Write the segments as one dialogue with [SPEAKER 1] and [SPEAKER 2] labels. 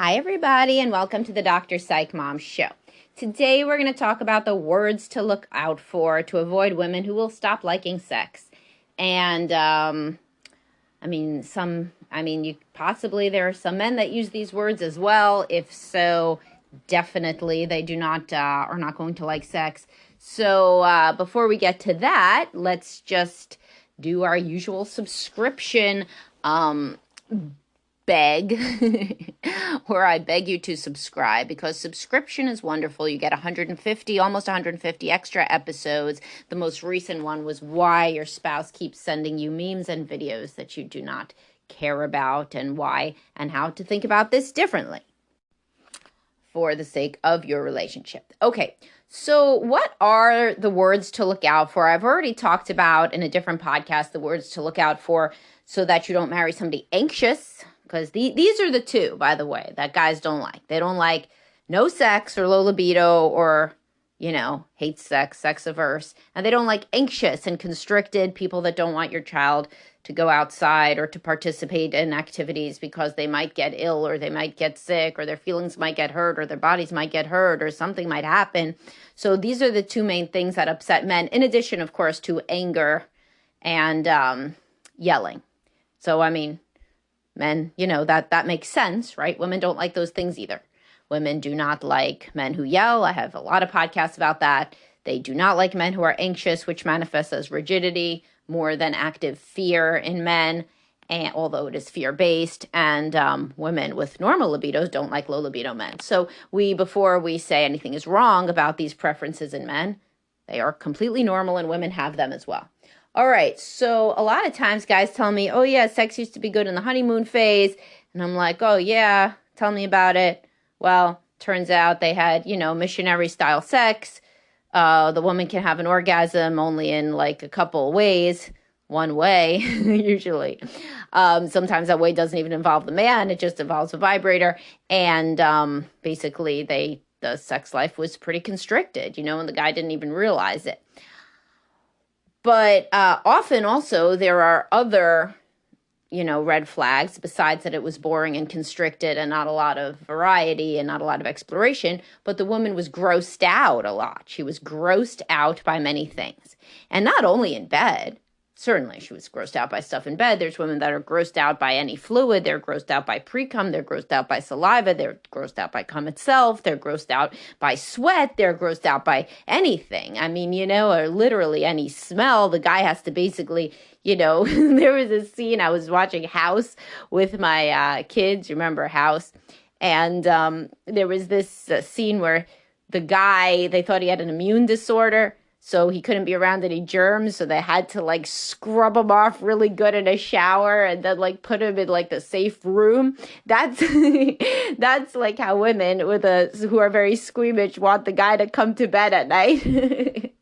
[SPEAKER 1] Hi, everybody, and welcome to the Dr. Psych Mom Show. Today, we're going to talk about the words to look out for to avoid women who will stop liking sex. And, there are some men that use these words as well. If so, definitely they are not going to like sex. So, before we get to that, let's just do our usual subscription, beg where I beg you to subscribe, because subscription is wonderful. You get almost 150 extra episodes. The most recent one was why your spouse keeps sending you memes and videos that you do not care about, and why and how to think about this differently for the sake of your relationship. Okay, so what are the words to look out for? I've already talked about in a different podcast the words to look out for so that you don't marry somebody anxious. Because these are the two, by the way, that guys don't like. They don't like no sex or low libido or, hate sex, sex averse. And they don't like anxious and constricted, people that don't want your child to go outside or to participate in activities because they might get ill or they might get sick or their feelings might get hurt or their bodies might get hurt or something might happen. So these are the two main things that upset men, in addition, of course, to anger and yelling. So, men, that makes sense, right? Women don't like those things either. Women do not like men who yell. I have a lot of podcasts about that. They do not like men who are anxious, which manifests as rigidity more than active fear in men, and although it is fear-based. And women with normal libidos don't like low libido men. So before we say anything is wrong about these preferences in men, they are completely normal and women have them as well. All right, so a lot of times guys tell me, oh yeah, sex used to be good in the honeymoon phase. And I'm like, oh yeah, tell me about it. Well, turns out they had, missionary style sex. The woman can have an orgasm only in like a couple ways, one way usually. Sometimes that way doesn't even involve the man. It just involves a vibrator. And basically the sex life was pretty constricted, and the guy didn't even realize it. But often also there are other, red flags besides that it was boring and constricted and not a lot of variety and not a lot of exploration. But the woman was grossed out a lot. She was grossed out by many things. And not only in bed. Certainly she was grossed out by stuff in bed. There's women that are grossed out by any fluid. They're grossed out by pre-cum. They're grossed out by saliva. They're grossed out by cum itself. They're grossed out by sweat. They're grossed out by anything. Or literally any smell. The guy has to basically, there was a scene, I was watching House with my kids. Remember House? And there was this scene where the guy, they thought he had an immune disorder. So he couldn't be around any germs, so they had to scrub him off really good in a shower and then put him in the safe room. That's that's how women who are very squeamish want the guy to come to bed at night.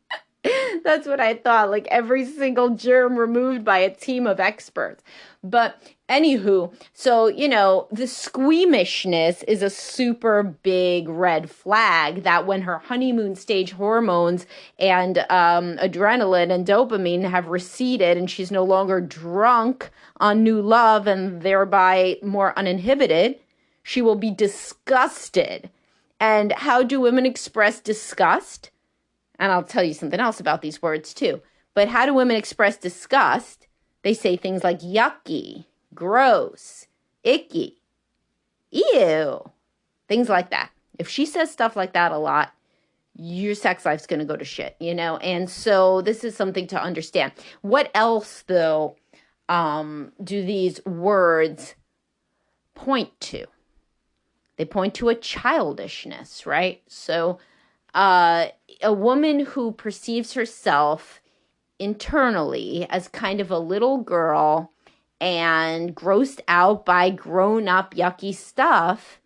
[SPEAKER 1] That's what I thought, every single germ removed by a team of experts. But anywho, so, the squeamishness is a super big red flag that when her honeymoon stage hormones and adrenaline and dopamine have receded and she's no longer drunk on new love and thereby more uninhibited, she will be disgusted. And how do women express disgust? And I'll tell you something else about these words too. But how do women express disgust? They say things like yucky, gross, icky, ew, things like that. If she says stuff like that a lot, your sex life's going to go to shit, And so this is something to understand. What else, though, do these words point to? They point to a childishness, right? So a woman who perceives herself internally as kind of a little girl and grossed out by grown-up yucky stuff,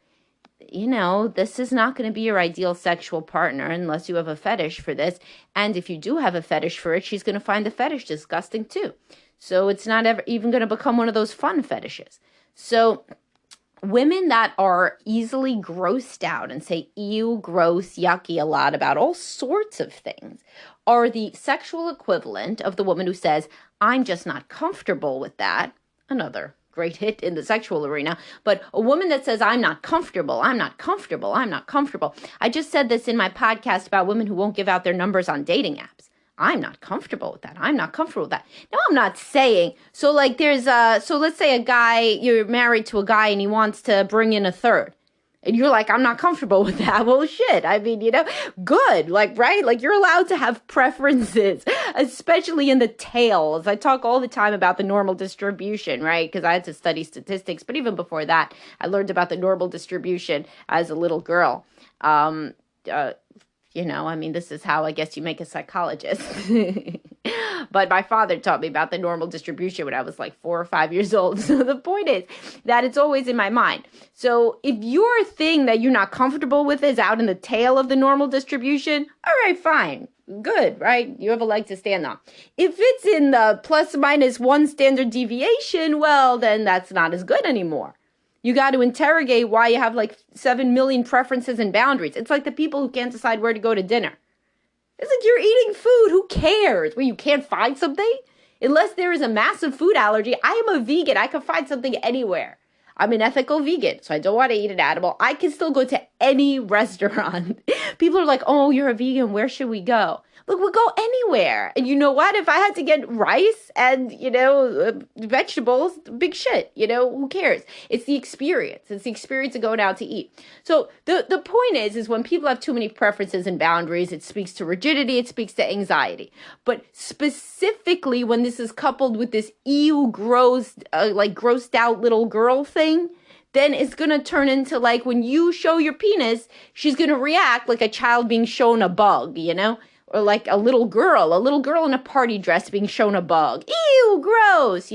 [SPEAKER 1] this is not going to be your ideal sexual partner unless you have a fetish for this. And if you do have a fetish for it, she's going to find the fetish disgusting too. So it's not ever even going to become one of those fun fetishes. So women that are easily grossed out and say ew, gross, yucky a lot about all sorts of things are the sexual equivalent of the woman who says, I'm just not comfortable with that. Another great hit in the sexual arena, but a woman that says, I'm not comfortable, I'm not comfortable, I'm not comfortable. I just said this in my podcast about women who won't give out their numbers on dating apps. I'm not comfortable with that. I'm not comfortable with that. No, I'm not saying. So like so let's say a guy, you're married to a guy and he wants to bring in a third. And you're like, I'm not comfortable with that. Well, shit. I mean, good. Like, right? Like, you're allowed to have preferences, especially in the tails. I talk all the time about the normal distribution, right? Because I had to study statistics. But even before that, I learned about the normal distribution as a little girl. I mean, this is how I guess you make a psychologist. But my father taught me about the normal distribution when I was like 4 or 5 years old. So the point is that it's always in my mind. So if your thing that you're not comfortable with is out in the tail of the normal distribution, all right, fine. Good, right? You have a leg to stand on. If it's in the plus minus 1 standard deviation, well, then that's not as good anymore. You got to interrogate why you have like 7 million preferences and boundaries. It's like the people who can't decide where to go to dinner. It's like you're eating food. Who cares? Well, you can't find something? Unless there is a massive food allergy. I am a vegan. I can find something anywhere. I'm an ethical vegan, so I don't want to eat an animal. I can still go to any restaurant. People are like, oh, you're a vegan. Where should we go? Look, we'll go anywhere. And you know what? If I had to get rice and, vegetables, big shit, who cares? It's the experience. It's the experience of going out to eat. So the point is when people have too many preferences and boundaries, it speaks to rigidity, it speaks to anxiety. But specifically when this is coupled with this grossed out little girl thing, then it's going to turn into like when you show your penis, she's going to react like a child being shown a bug, Or like a little girl in a party dress being shown a bug. Ew, gross,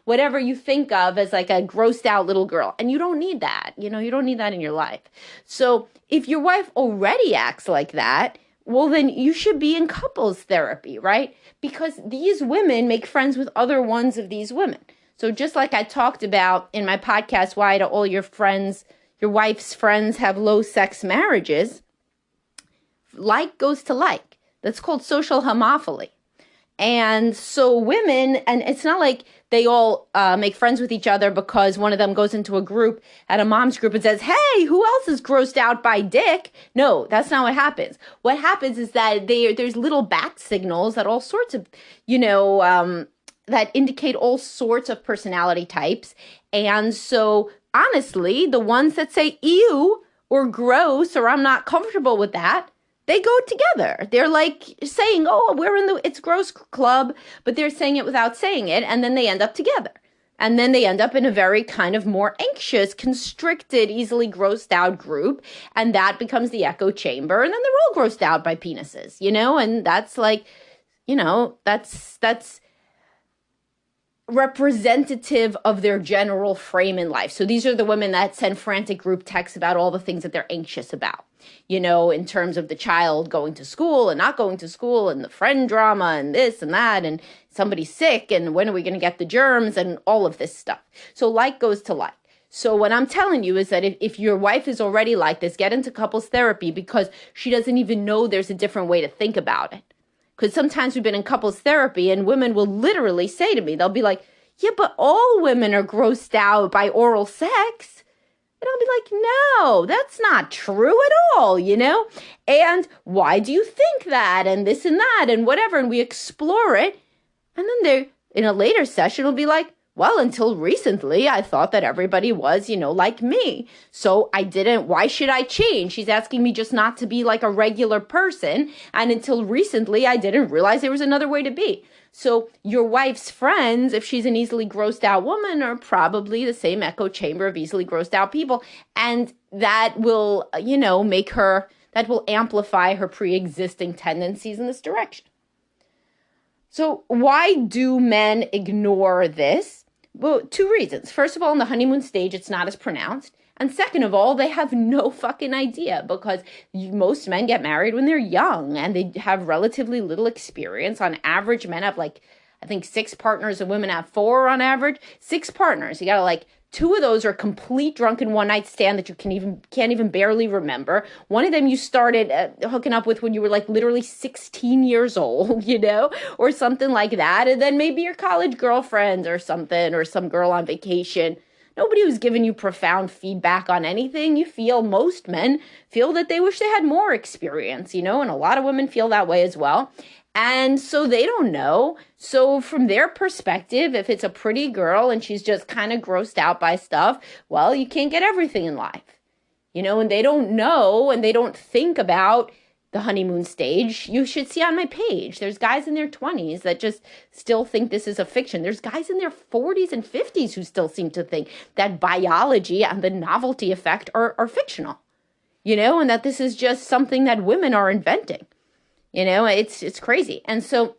[SPEAKER 1] whatever you think of as like a grossed out little girl. And you don't need that, you don't need that in your life. So if your wife already acts like that, well, then you should be in couples therapy, right? Because these women make friends with other ones of these women. So just like I talked about in my podcast, why do all your wife's friends have low sex marriages? Like goes to like. That's called social homophily. And so women, and it's not like they all make friends with each other because one of them goes into a group at a mom's group and says, hey, who else is grossed out by dick? No, that's not what happens. What happens is that there's little bat signals that all sorts of, that indicate all sorts of personality types. And so honestly, the ones that say ew or gross or I'm not comfortable with that, they go together. They're like saying, oh, we're in the It's Gross club, but they're saying it without saying it. And then they end up together. And then they end up in a very kind of more anxious, constricted, easily grossed out group. And that becomes the echo chamber. And then they're all grossed out by penises, and that's like, that's representative of their general frame in life. So these are the women that send frantic group texts about all the things that they're anxious about, in terms of the child going to school and not going to school and the friend drama and this and that and somebody's sick and when are we going to get the germs and all of this stuff. So like goes to like. So what I'm telling you is that if your wife is already like this, get into couples therapy because she doesn't even know there's a different way to think about it. Because sometimes we've been in couples therapy and women will literally say to me, they'll be like, yeah, but all women are grossed out by oral sex. And I'll be like, no, that's not true at all, And why do you think that? And this and that and whatever. And we explore it. And then in a later session, will be like, well, until recently, I thought that everybody was, like me. So I didn't. Why should I change? She's asking me just not to be like a regular person. And until recently, I didn't realize there was another way to be. So your wife's friends, if she's an easily grossed out woman, are probably the same echo chamber of easily grossed out people. And that will, that will amplify her pre-existing tendencies in this direction. So why do men ignore this? Well, 2 reasons. First of all, in the honeymoon stage, it's not as pronounced. And second of all, they have no fucking idea because most men get married when they're young and they have relatively little experience. On average, men have like, I think 6 partners and women have 4 on average. 6 partners. You got to like 2 of those are complete drunken one night stand that you can't even barely remember. One of them you started hooking up with when you were like literally 16 years old, or something like that. And then maybe your college girlfriend or something, or some girl on vacation. Nobody who's given you profound feedback on anything. Most men feel that they wish they had more experience, and a lot of women feel that way as well. And so they don't know. So from their perspective, if it's a pretty girl and she's just kind of grossed out by stuff, well, you can't get everything in life, and they don't know and they don't think about the honeymoon stage. You should see on my page, there's guys in their 20s that just still think this is a fiction. There's guys in their 40s and 50s who still seem to think that biology and the novelty effect are fictional, and that this is just something that women are inventing. It's crazy. And so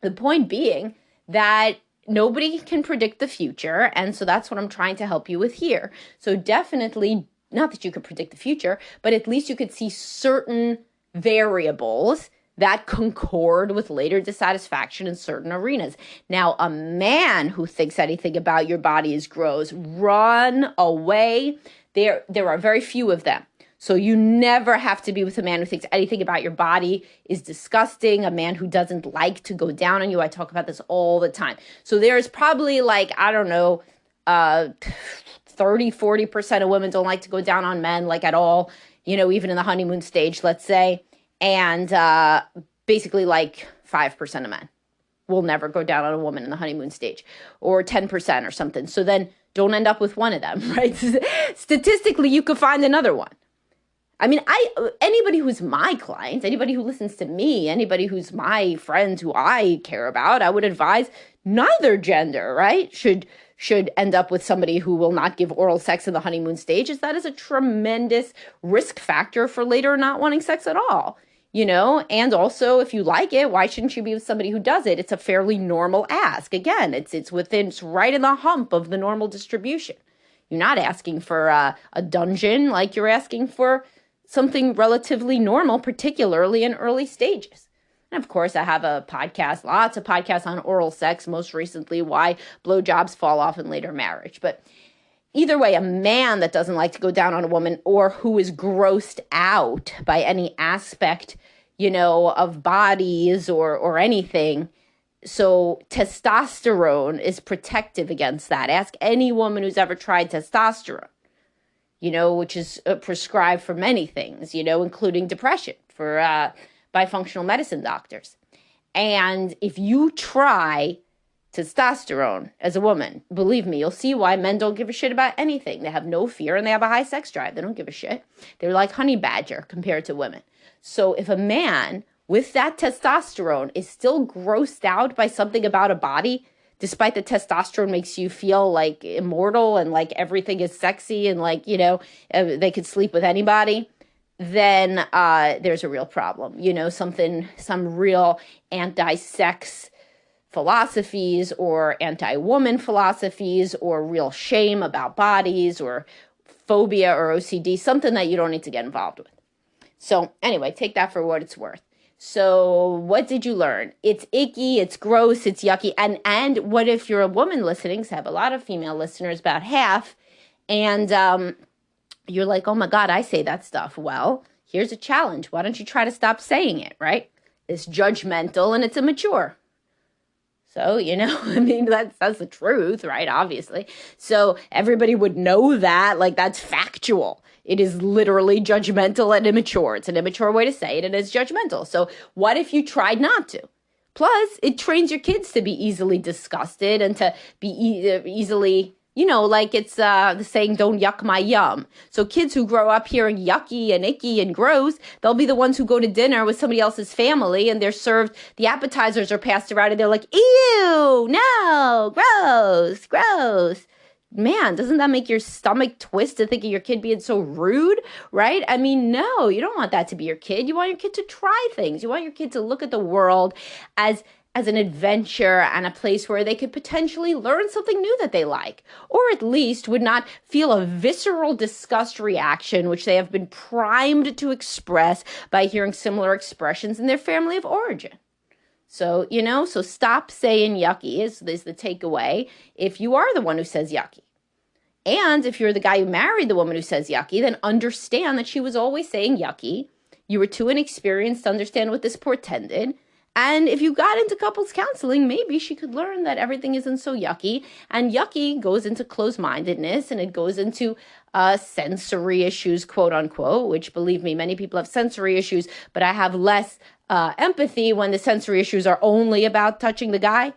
[SPEAKER 1] the point being that nobody can predict the future. And so that's what I'm trying to help you with here. So definitely, not that you could predict the future, but at least you could see certain variables that concord with later dissatisfaction in certain arenas. Now, a man who thinks anything about your body is gross, run away. There are very few of them. So you never have to be with a man who thinks anything about your body is disgusting, a man who doesn't like to go down on you. I talk about this all the time. So there's probably 30-40% of women don't like to go down on men like at all, even in the honeymoon stage, let's say. And basically 5% of men will never go down on a woman in the honeymoon stage, or 10% or something. So then don't end up with one of them, right? Statistically, you could find another one. I mean, anybody who's my client, anybody who listens to me, anybody who's my friends who I care about, I would advise neither gender, right, should end up with somebody who will not give oral sex in the honeymoon stage, as that is a tremendous risk factor for later not wanting sex at all, and also if you like it, why shouldn't you be with somebody who does it? It's a fairly normal ask. Again, it's right in the hump of the normal distribution. You're not asking for a dungeon, like you're asking for something relatively normal, particularly in early stages. And of course, I have a podcast, lots of podcasts on oral sex, most recently why blowjobs fall off in later marriage. But either way, a man that doesn't like to go down on a woman, or who is grossed out by any aspect, of bodies or anything. So testosterone is protective against that. Ask any woman who's ever tried testosterone, which is prescribed for many things, including depression by functional medicine doctors. And if you try testosterone as a woman, believe me, you'll see why men don't give a shit about anything. They have no fear and they have a high sex drive. They don't give a shit. They're like honey badger compared to women. So if a man with that testosterone is still grossed out by something about a body, despite the testosterone makes you feel like immortal and like everything is sexy and they could sleep with anybody, then there's a real problem. Some real anti-sex philosophies or anti-woman philosophies, or real shame about bodies, or phobia or OCD, something that you don't need to get involved with. So anyway, take that for what it's worth. So what did you learn? It's icky, it's gross, it's yucky. And what if you're a woman listening? So I have a lot of female listeners, about half. And you're like, oh my God, I say that stuff. Well, here's a challenge. Why don't you try to stop saying it, right? It's judgmental and it's immature. So, that's the truth, right? Obviously. So everybody would know that, that's factual. It is literally judgmental and immature. It's an immature way to say it, and it's judgmental. So what if you tried not to? Plus, it trains your kids to be easily disgusted and to be easily, it's the saying, don't yuck my yum. So kids who grow up hearing yucky and icky and gross, they'll be the ones who go to dinner with somebody else's family and they're served, the appetizers are passed around and they're like, ew, no, gross, gross. Man, doesn't that make your stomach twist to think of your kid being so rude, right? I mean, no, you don't want that to be your kid. You want your kid to try things. You want your kid to look at the world as an adventure and a place where they could potentially learn something new that they like, or at least would not feel a visceral disgust reaction, which they have been primed to express by hearing similar expressions in their family of origin. So, so stop saying yucky is the takeaway if you are the one who says yucky. And if you're the guy who married the woman who says yucky, then understand that she was always saying yucky. You were too inexperienced to understand what this portended. And if you got into couples counseling, maybe she could learn that everything isn't so yucky. And yucky goes into closed-mindedness, and it goes into sensory issues, quote unquote, which, believe me, many people have sensory issues, but I have less empathy when the sensory issues are only about touching the guy.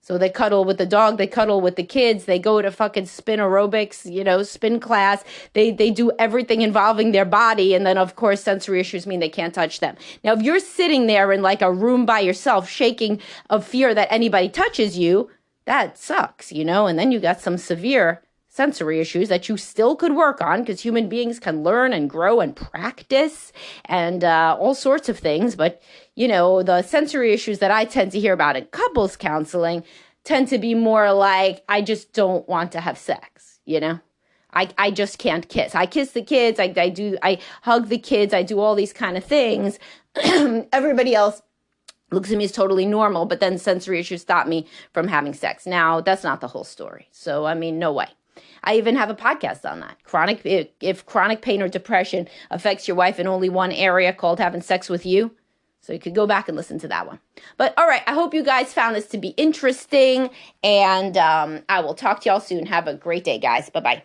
[SPEAKER 1] So they cuddle with the dog, they cuddle with the kids, they go to fucking spin aerobics, spin class. They do everything involving their body. And then, of course, sensory issues mean they can't touch them. Now, if you're sitting there in like a room by yourself, shaking of fear that anybody touches you, that sucks, And then you got some severe sensory issues that you still could work on, because human beings can learn and grow and practice and all sorts of things. But, the sensory issues that I tend to hear about in couples counseling tend to be more like, I just don't want to have sex, I just can't kiss. I kiss the kids. I hug the kids. I do all these kind of things. Everybody else looks at me as totally normal, but then sensory issues stop me from having sex. Now, that's not the whole story. So, no way. I even have a podcast on that. If chronic pain or depression affects your wife in only one area, called having sex with you. So you could go back and listen to that one. But all right, I hope you guys found this to be interesting. And I will talk to y'all soon. Have a great day, guys. Bye-bye.